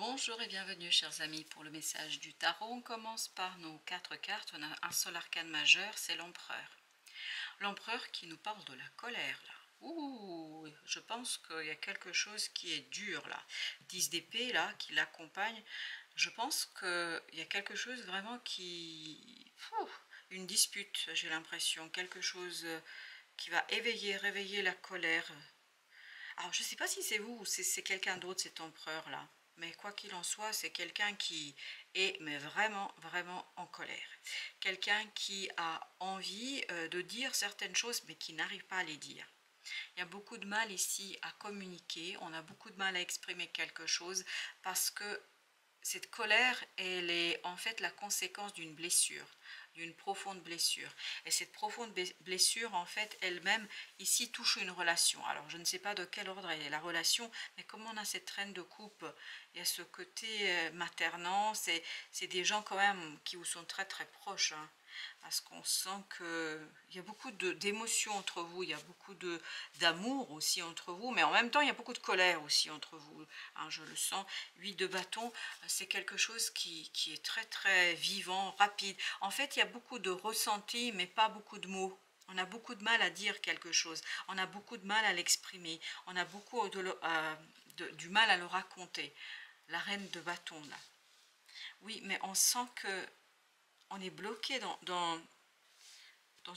Bonjour et bienvenue chers amis pour le message du tarot. On commence par nos 4 cartes. On a un seul arcane majeur, c'est l'empereur. L'empereur qui nous parle de la colère là. Ouh, je pense qu'il y a quelque chose qui est dur là. 10 d'épée là qui l'accompagne. Je pense qu'il y a quelque chose vraiment qui... une dispute, j'ai l'impression. Quelque chose qui va réveiller la colère. Alors je ne sais pas si c'est vous ou c'est quelqu'un d'autre cet empereur là. Mais quoi qu'il en soit, c'est quelqu'un qui est mais vraiment en colère. Quelqu'un qui a envie de dire certaines choses mais qui n'arrive pas à les dire. Il y a beaucoup de mal ici à communiquer, on a beaucoup de mal à exprimer quelque chose parce que cette colère, elle est en fait la conséquence d'une blessure, d'une profonde blessure. Et cette profonde blessure, en fait, elle-même, ici, touche une relation. Alors, je ne sais pas de quel ordre est la relation, mais comme on a cette reine de coupe, il y a ce côté maternant, c'est des gens quand même qui vous sont très proches, hein, parce qu'on sent qu'il y a beaucoup d'émotions entre vous, il y a beaucoup d'amour aussi entre vous, mais en même temps, il y a beaucoup de colère aussi entre vous, hein, je le sens. 8 de bâton, c'est quelque chose qui est très vivant, rapide. En fait, il y a beaucoup de ressentis, mais pas beaucoup de mots. On a beaucoup de mal à dire quelque chose, on a beaucoup de mal à l'exprimer, on a beaucoup du mal à le raconter. La reine de bâton, là. Oui, mais on sent que on est bloqué dans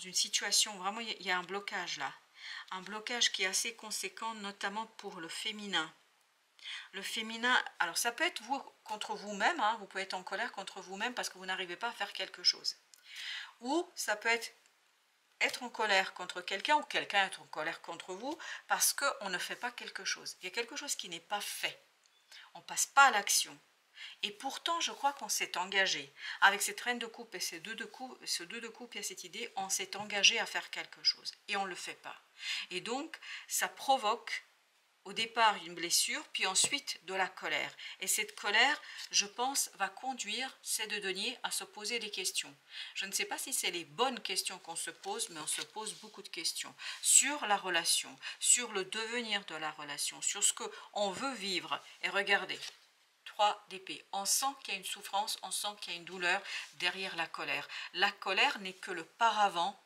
une situation, vraiment, il y a un blocage là. Un blocage qui est assez conséquent, notamment pour le féminin. Le féminin, alors ça peut être vous contre vous-même, hein, vous pouvez être en colère contre vous-même parce que vous n'arrivez pas à faire quelque chose. Ou ça peut être en colère contre quelqu'un ou quelqu'un est en colère contre vous parce qu'on ne fait pas quelque chose. Il y a quelque chose qui n'est pas fait. On ne passe pas à l'action. Et pourtant, je crois qu'on s'est engagé. Avec cette reine de coupe et ces deux de coupe, il y a cette idée, on s'est engagé à faire quelque chose. Et on ne le fait pas. Et donc, ça provoque au départ une blessure, puis ensuite de la colère. Et cette colère, je pense, va conduire ces deux deniers à se poser des questions. Je ne sais pas si c'est les bonnes questions qu'on se pose, mais on se pose beaucoup de questions sur la relation, sur le devenir de la relation, sur ce qu'on veut vivre. Et regardez, 3 d'épée. On sent qu'il y a une souffrance, on sent qu'il y a une douleur derrière la colère. La colère n'est que le paravent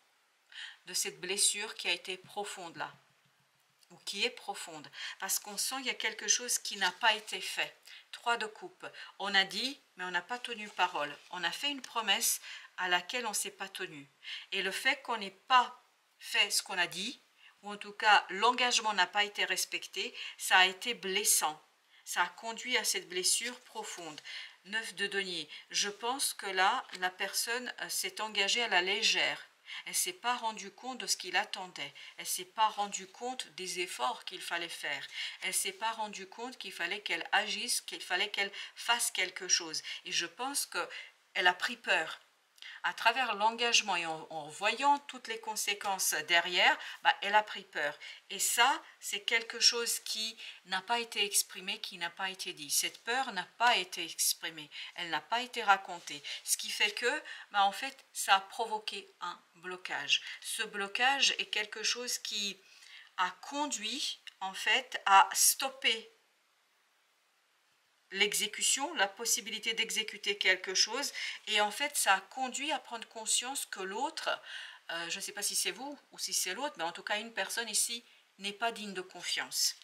de cette blessure qui a été profonde là, ou qui est profonde, parce qu'on sent qu'il y a quelque chose qui n'a pas été fait. 3 de coupe. On a dit, mais on n'a pas tenu parole. On a fait une promesse à laquelle on ne s'est pas tenu. Et le fait qu'on n'ait pas fait ce qu'on a dit, ou en tout cas l'engagement n'a pas été respecté, ça a été blessant. Ça a conduit à cette blessure profonde. 9 de denier. Je pense que là, la personne s'est engagée à la légère. Elle ne s'est pas rendue compte de ce qu'il attendait. Elle ne s'est pas rendue compte des efforts qu'il fallait faire. Elle ne s'est pas rendue compte qu'il fallait qu'elle agisse, qu'il fallait qu'elle fasse quelque chose. Et je pense qu'elle a pris peur. À travers l'engagement et en voyant toutes les conséquences derrière, elle a pris peur. Et ça, c'est quelque chose qui n'a pas été exprimé, qui n'a pas été dit. Cette peur n'a pas été exprimée, elle n'a pas été racontée. Ce qui fait que, en fait, ça a provoqué un blocage. Ce blocage est quelque chose qui a conduit, en fait, à stopper l'exécution, la possibilité d'exécuter quelque chose, et en fait ça a conduit à prendre conscience que l'autre, je ne sais pas si c'est vous ou si c'est l'autre, mais en tout cas une personne ici n'est pas digne de confiance.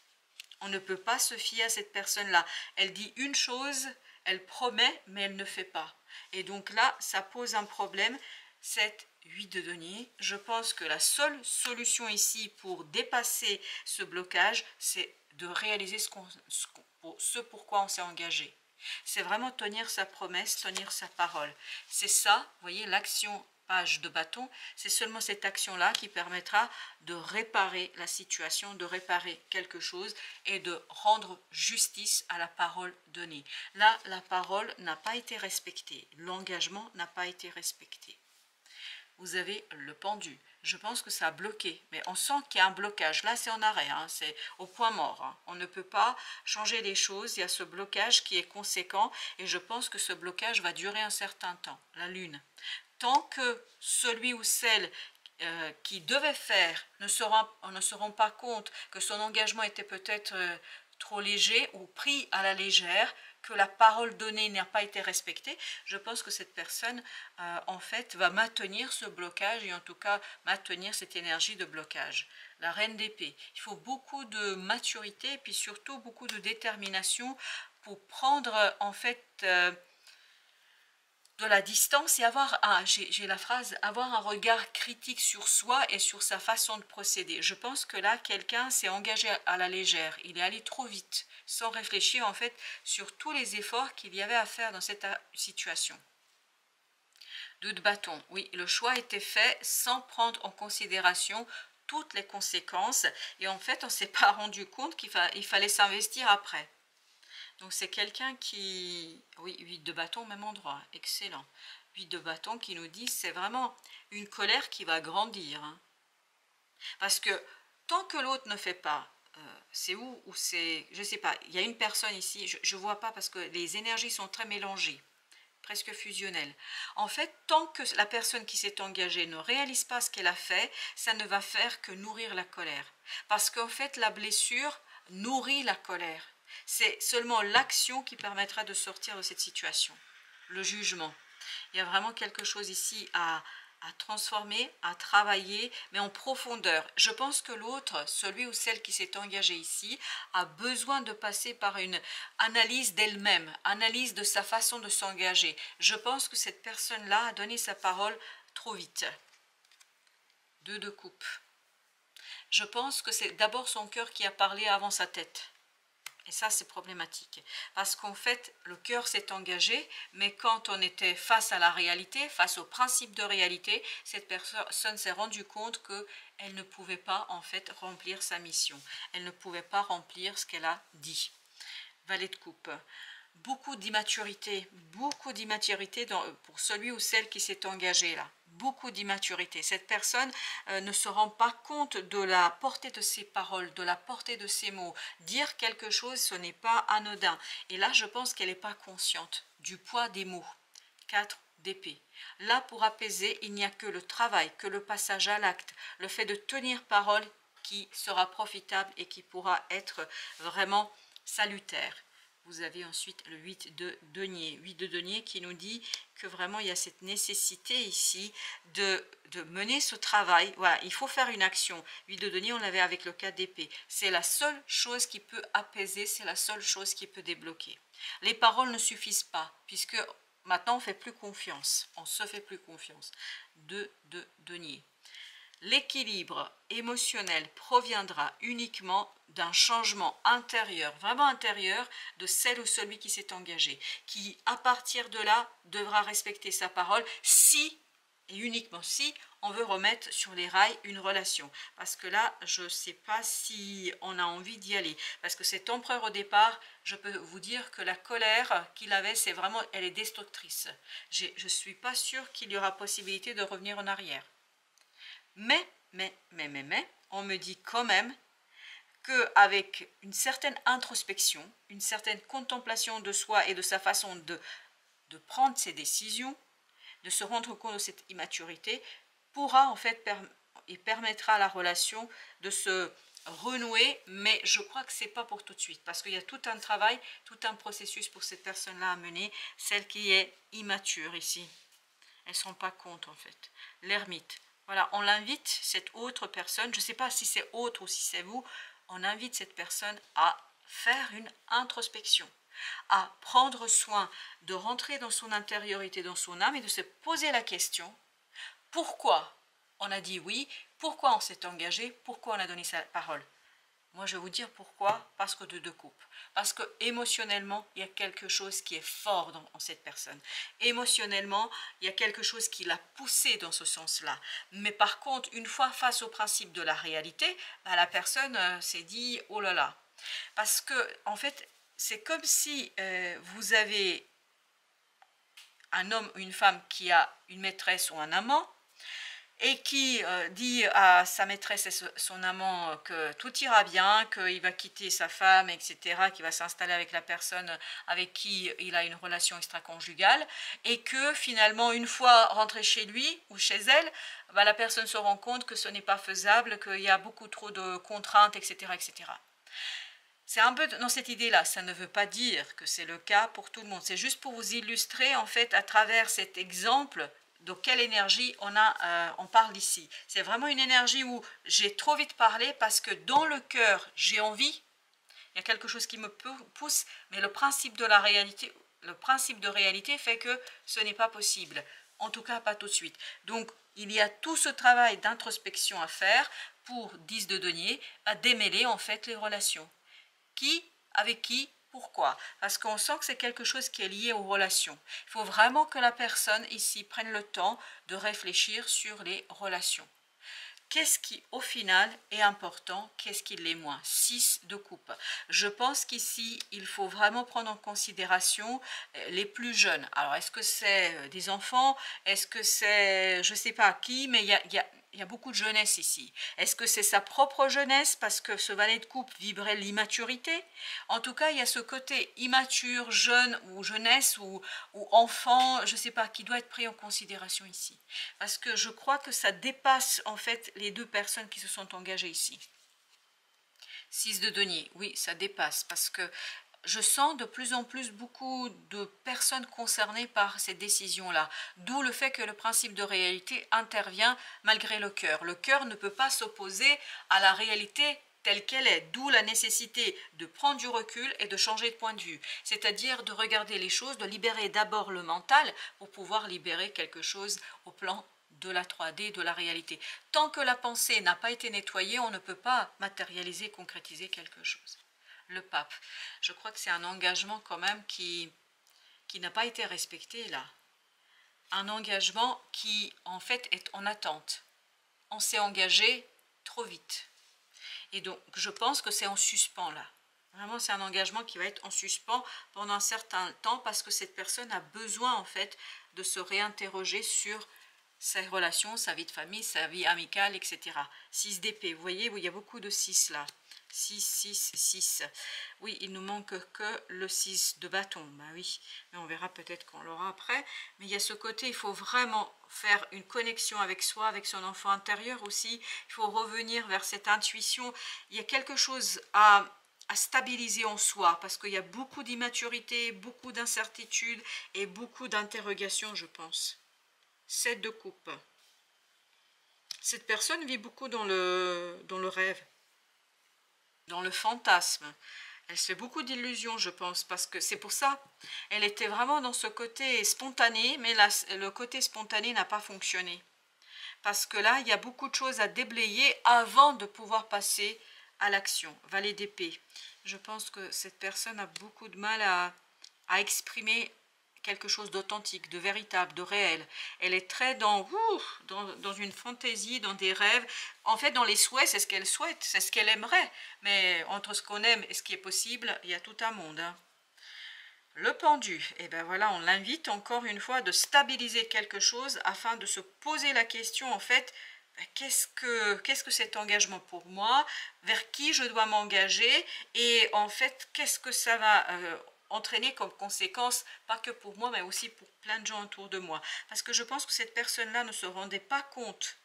On ne peut pas se fier à cette personne-là. Elle dit une chose, elle promet, mais elle ne fait pas. Et donc là, ça pose un problème. Cette 8 de denier, je pense que la seule solution ici pour dépasser ce blocage, c'est de réaliser ce pourquoi on s'est engagé. C'est vraiment tenir sa promesse, tenir sa parole. C'est ça, vous voyez, l'action page de bâton, c'est seulement cette action-là qui permettra de réparer la situation, de réparer quelque chose et de rendre justice à la parole donnée. Là, la parole n'a pas été respectée, l'engagement n'a pas été respecté. Vous avez le pendu. Je pense que ça a bloqué, mais on sent qu'il y a un blocage. Là, c'est en arrêt, hein, c'est au point mort. Hein. On ne peut pas changer les choses. Il y a ce blocage qui est conséquent et je pense que ce blocage va durer un certain temps. La lune. Tant que celui ou celle qui devait faire ne se rend pas compte que son engagement était peut-être trop léger ou pris à la légère, que la parole donnée n'a pas été respectée, je pense que cette personne, en fait, va maintenir ce blocage et en tout cas maintenir cette énergie de blocage. La reine d'épée. Il faut beaucoup de maturité et puis surtout beaucoup de détermination pour prendre, en fait, de la distance et avoir, j'ai la phrase, avoir un regard critique sur soi et sur sa façon de procéder. Je pense que là, quelqu'un s'est engagé à la légère. Il est allé trop vite, sans réfléchir en fait sur tous les efforts qu'il y avait à faire dans cette situation. 2 de bâton. Oui, le choix était fait sans prendre en considération toutes les conséquences. Et en fait, on ne s'est pas rendu compte qu'il fallait s'investir après. Donc c'est quelqu'un qui... Oui, 8 de bâton, même endroit. Excellent. 8 de bâton qui nous dit c'est vraiment une colère qui va grandir. Hein. Parce que tant que l'autre ne fait pas, c'est où c'est... Je ne sais pas, il y a une personne ici, je ne vois pas parce que les énergies sont très mélangées, presque fusionnelles. En fait, tant que la personne qui s'est engagée ne réalise pas ce qu'elle a fait, ça ne va faire que nourrir la colère. Parce qu'en fait, la blessure nourrit la colère. C'est seulement l'action qui permettra de sortir de cette situation. Le jugement. Il y a vraiment quelque chose ici à transformer, à travailler, mais en profondeur. Je pense que l'autre, celui ou celle qui s'est engagé ici, a besoin de passer par une analyse d'elle-même, analyse de sa façon de s'engager. Je pense que cette personne-là a donné sa parole trop vite. 2 de coupe. Je pense que c'est d'abord son cœur qui a parlé avant sa tête. Et ça, c'est problématique. Parce qu'en fait, le cœur s'est engagé, mais quand on était face à la réalité, face au principe de réalité, cette personne s'est rendue compte qu'elle ne pouvait pas, en fait, remplir sa mission. Elle ne pouvait pas remplir ce qu'elle a dit. Valet de coupe. Beaucoup d'immaturité pour celui ou celle qui s'est engagé là. Beaucoup d'immaturité. Cette personne ne se rend pas compte de la portée de ses paroles, de la portée de ses mots. Dire quelque chose, ce n'est pas anodin. Et là, je pense qu'elle n'est pas consciente du poids des mots. 4 d'épée. Là, pour apaiser, il n'y a que le travail, que le passage à l'acte, le fait de tenir parole qui sera profitable et qui pourra être vraiment salutaire. Vous avez ensuite le 8 de denier. 8 de denier qui nous dit que vraiment il y a cette nécessité ici de mener ce travail. Voilà, il faut faire une action. 8 de denier, on l'avait avec le 4 d'épée. C'est la seule chose qui peut apaiser, c'est la seule chose qui peut débloquer. Les paroles ne suffisent pas, puisque maintenant on ne fait plus confiance. On se fait plus confiance. 2 de denier. L'équilibre émotionnel proviendra uniquement d'un changement intérieur, vraiment intérieur, de celle ou celui qui s'est engagé, qui à partir de là devra respecter sa parole si, et uniquement si, on veut remettre sur les rails une relation. Parce que là, je ne sais pas si on a envie d'y aller. Parce que cet empereur au départ, je peux vous dire que la colère qu'il avait, c'est vraiment, elle est destructrice. Je ne suis pas sûre qu'il y aura possibilité de revenir en arrière. Mais, on me dit quand même qu'avec une certaine introspection, une certaine contemplation de soi et de sa façon de prendre ses décisions, de se rendre compte de cette immaturité, pourra en fait et permettra à la relation de se renouer, mais je crois que ce n'est pas pour tout de suite, parce qu'il y a tout un travail, tout un processus pour cette personne-là à mener, celle qui est immature ici. Elles ne se rendent pas compte en fait. L'ermite. Voilà, on l'invite, cette autre personne, je ne sais pas si c'est autre ou si c'est vous, on invite cette personne à faire une introspection, à prendre soin de rentrer dans son intériorité, dans son âme et de se poser la question, pourquoi on a dit oui, pourquoi on s'est engagé, pourquoi on a donné sa parole. Moi, je vais vous dire pourquoi, parce que de 2 coupes. Parce que émotionnellement, il y a quelque chose qui est fort en cette personne. Émotionnellement, il y a quelque chose qui l'a poussé dans ce sens-là. Mais par contre, une fois face au principe de la réalité, bah, la personne s'est dit « oh là là ». Parce que, en fait, c'est comme si vous avez un homme ou une femme qui a une maîtresse ou un amant, et qui dit à sa maîtresse et son amant que tout ira bien, qu'il va quitter sa femme, etc., qu'il va s'installer avec la personne avec qui il a une relation extra-conjugale, et que finalement, une fois rentré chez lui ou chez elle, bah, la personne se rend compte que ce n'est pas faisable, qu'il y a beaucoup trop de contraintes, etc., etc. C'est un peu dans cette idée-là. Ça ne veut pas dire que c'est le cas pour tout le monde. C'est juste pour vous illustrer, en fait, à travers cet exemple, de quelle énergie on parle ici. C'est vraiment une énergie où j'ai trop vite parlé parce que dans le cœur, j'ai envie. Il y a quelque chose qui me pousse, mais le principe de réalité fait que ce n'est pas possible. En tout cas, pas tout de suite. Donc, il y a tout ce travail d'introspection à faire pour 10 de denier, à démêler en fait les relations. Qui, avec qui, pourquoi? Parce qu'on sent que c'est quelque chose qui est lié aux relations. Il faut vraiment que la personne ici prenne le temps de réfléchir sur les relations. Qu'est-ce qui, au final, est important? Qu'est-ce qui l'est moins? 6 de coupe. Je pense qu'ici, il faut vraiment prendre en considération les plus jeunes. Alors, est-ce que c'est des enfants? Est-ce que c'est, je ne sais pas qui, mais il y a beaucoup de jeunesse ici. Est-ce que c'est sa propre jeunesse parce que ce valet de coupe vibrait l'immaturité? En tout cas, il y a ce côté immature, jeune ou jeunesse ou enfant, je ne sais pas, qui doit être pris en considération ici. Parce que je crois que ça dépasse en fait les deux personnes qui se sont engagées ici. 6 de denier, oui, ça dépasse parce que je sens de plus en plus beaucoup de personnes concernées par cette décision-là. D'où le fait que le principe de réalité intervient malgré le cœur. Le cœur ne peut pas s'opposer à la réalité telle qu'elle est, d'où la nécessité de prendre du recul et de changer de point de vue, c'est-à-dire de regarder les choses, de libérer d'abord le mental pour pouvoir libérer quelque chose au plan de la 3D, de la réalité. Tant que la pensée n'a pas été nettoyée, on ne peut pas matérialiser, concrétiser quelque chose. Le pape, je crois que c'est un engagement quand même qui n'a pas été respecté là. Un engagement qui en fait est en attente. On s'est engagé trop vite. Et donc je pense que c'est en suspens là. Vraiment c'est un engagement qui va être en suspens pendant un certain temps parce que cette personne a besoin en fait de se réinterroger sur ses relations, sa vie de famille, sa vie amicale, etc. 6 d'épée, vous voyez, il y a beaucoup de 6 là. 6, 6, 6. Oui, il nous manque que le 6 de bâton. Ben oui, mais on verra peut-être qu'on l'aura après. Mais il y a ce côté, il faut vraiment faire une connexion avec soi, avec son enfant intérieur aussi. Il faut revenir vers cette intuition. Il y a quelque chose à stabiliser en soi parce qu'il y a beaucoup d'immaturité, beaucoup d'incertitude et beaucoup d'interrogations, je pense. 7 de coupe. Cette personne vit beaucoup dans le rêve, dans le fantasme. Elle se fait beaucoup d'illusions, je pense, parce que c'est pour ça. Elle était vraiment dans ce côté spontané, mais là, le côté spontané n'a pas fonctionné. Parce que là, il y a beaucoup de choses à déblayer avant de pouvoir passer à l'action. Valet d'épée. Je pense que cette personne a beaucoup de mal à exprimer quelque chose d'authentique, de véritable, de réel. Elle est très dans une fantaisie, dans des rêves. En fait, dans les souhaits, c'est ce qu'elle souhaite, c'est ce qu'elle aimerait. Mais entre ce qu'on aime et ce qui est possible, il y a tout un monde. Hein. Le pendu, et bien voilà, on l'invite encore une fois de stabiliser quelque chose afin de se poser la question, en fait, qu'est-ce que cet engagement pour moi, vers qui je dois m'engager, et en fait, qu'est-ce que ça va entraîner comme conséquence, pas que pour moi, mais aussi pour plein de gens autour de moi. Parce que je pense que cette personne-là ne se rendait pas compte,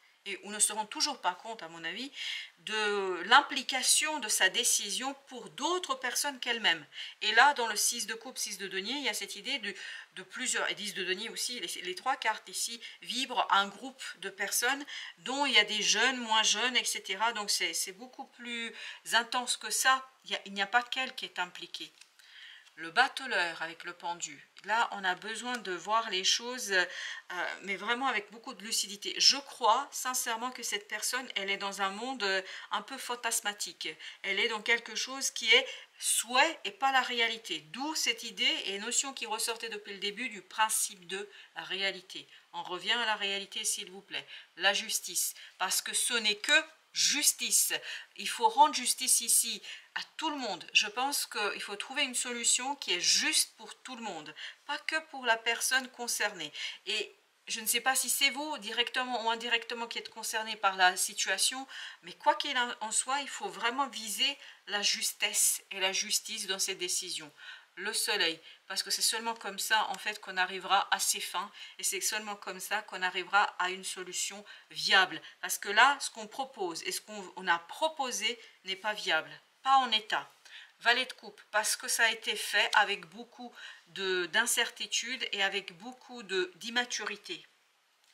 ou ne se rend toujours pas compte, à mon avis, de l'implication de sa décision pour d'autres personnes qu'elle-même. Et là, dans le 6 de coupe, 6 de denier, il y a cette idée de plusieurs, et 10 de denier aussi, les trois cartes ici vibrent un groupe de personnes dont il y a des jeunes, moins jeunes, etc. Donc c'est beaucoup plus intense que ça. Il n'y a pas qu'elle qui est impliquée. Le bateleur avec le pendu. Là, on a besoin de voir les choses, mais vraiment avec beaucoup de lucidité. Je crois sincèrement que cette personne, elle est dans un monde un peu fantasmatique. Elle est dans quelque chose qui est souhait et pas la réalité. D'où cette idée et notion qui ressortait depuis le début du principe de la réalité. On revient à la réalité, s'il vous plaît. La justice. Parce que ce n'est que justice. Il faut rendre justice ici à tout le monde. Je pense qu'il faut trouver une solution qui est juste pour tout le monde, pas que pour la personne concernée. Et je ne sais pas si c'est vous, directement ou indirectement, qui êtes concerné par la situation, mais quoi qu'il en soit, il faut vraiment viser la justesse et la justice dans ces décisions. Le soleil, parce que c'est seulement comme ça en fait qu'on arrivera à ses fins et c'est seulement comme ça qu'on arrivera à une solution viable, parce que là ce qu'on propose et ce qu'on a proposé n'est pas viable, pas en état. Valet de coupe, parce que ça a été fait avec beaucoup d'incertitude et avec beaucoup d'immaturité.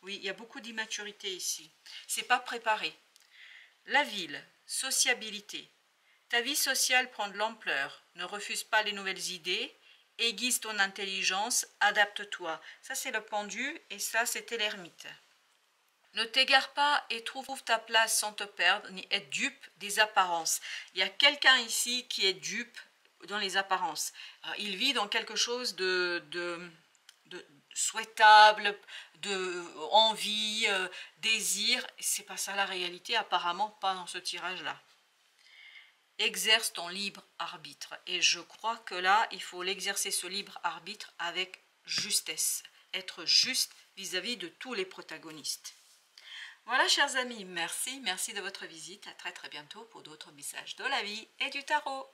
Oui, il y a beaucoup d'immaturité ici. C'est pas préparé. La ville, sociabilité. Ta vie sociale prend de l'ampleur. Ne refuse pas les nouvelles idées. Aiguise ton intelligence, adapte-toi. Ça, c'est le pendu et ça, c'était l'ermite. Ne t'égare pas et trouve ta place sans te perdre, ni être dupe des apparences. Il y a quelqu'un ici qui est dupe dans les apparences. Il vit dans quelque chose de souhaitable, de envie, désir. C'est pas ça la réalité, apparemment pas dans ce tirage-là. Exerce ton libre arbitre. Et je crois que là, il faut l'exercer ce libre arbitre avec justesse. Être juste vis-à-vis de tous les protagonistes. Voilà, chers amis, merci de votre visite. À très bientôt pour d'autres messages de la vie et du tarot.